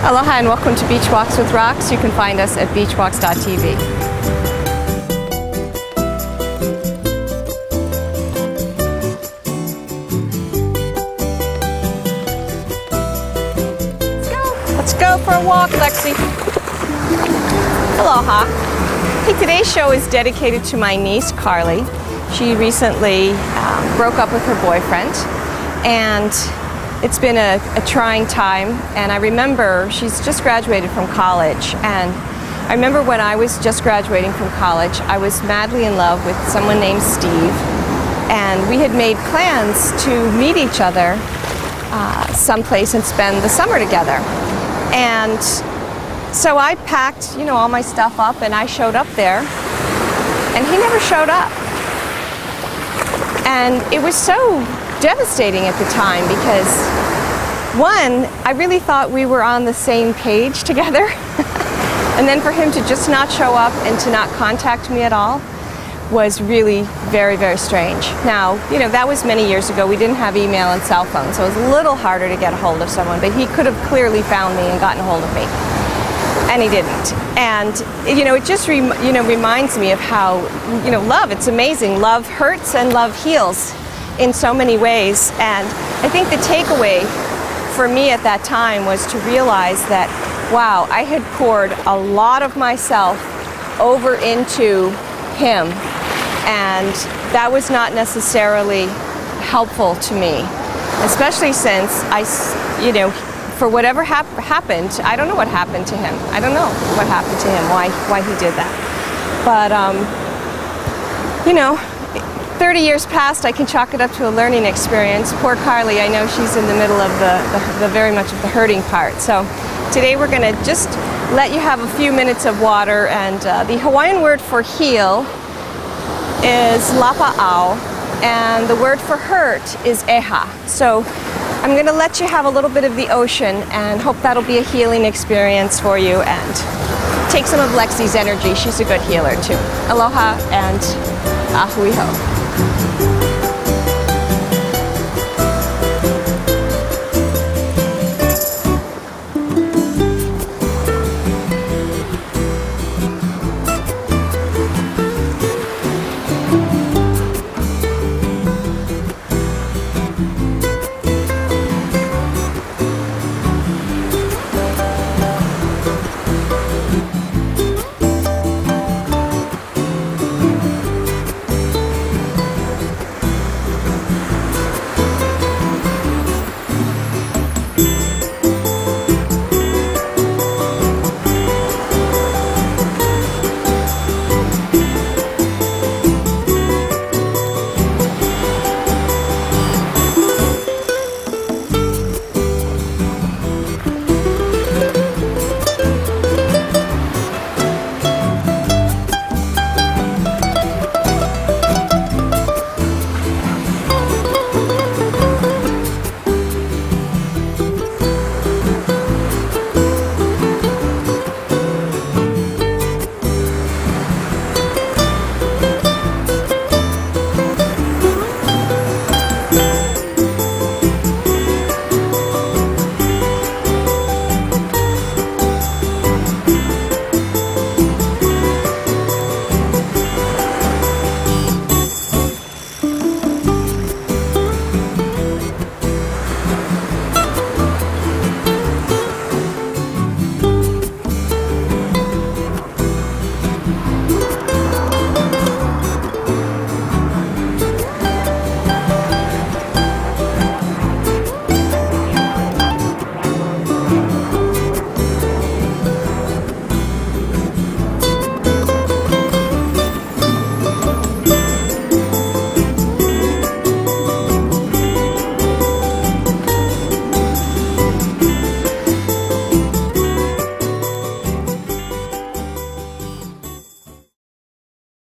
Aloha and welcome to Beach Walks with Rocks. You can find us at beachwalks.tv. Let's go for a walk, Lexi. Aloha. Hey, today's show is dedicated to my niece, Carly. She recently broke up with her boyfriend, and it's been a trying time. And I remember she's just graduated from college, and I remember when I was just graduating from college, I was madly in love with someone named Steve, and we had made plans to meet each other someplace and spend the summer together. And so I packed, you know, all my stuff up, and I showed up there, and he never showed up. And it was so devastating at the time because, one, I really thought we were on the same page together. And then for him to just not show up and to not contact me at all was really very, very strange. Now, you know, that was many years ago. We didn't have email and cell phones, so it was a little harder to get a hold of someone, but he could have clearly found me and gotten a hold of me. And he didn't. And, you know, it just reminds me of how, you know, love, it's amazing. Love hurts and love heals in so many ways. And I think the takeaway for me at that time was to realize that, wow, I had poured a lot of myself over into him. And that was not necessarily helpful to me, especially since you know, for whatever happened, I don't know what happened to him. I don't know what happened to him, why he did that. But, you know, 30 years past, I can chalk it up to a learning experience. Poor Carly, I know she's in the middle of the very much of the hurting part. So today we're going to just let you have a few minutes of water, and the Hawaiian word for heal is Lapa'au, and the word for hurt is eha. So I'm going to let you have a little bit of the ocean and hope that'll be a healing experience for you, and take some of Lexi's energy. She's a good healer too. Aloha and ahui ho.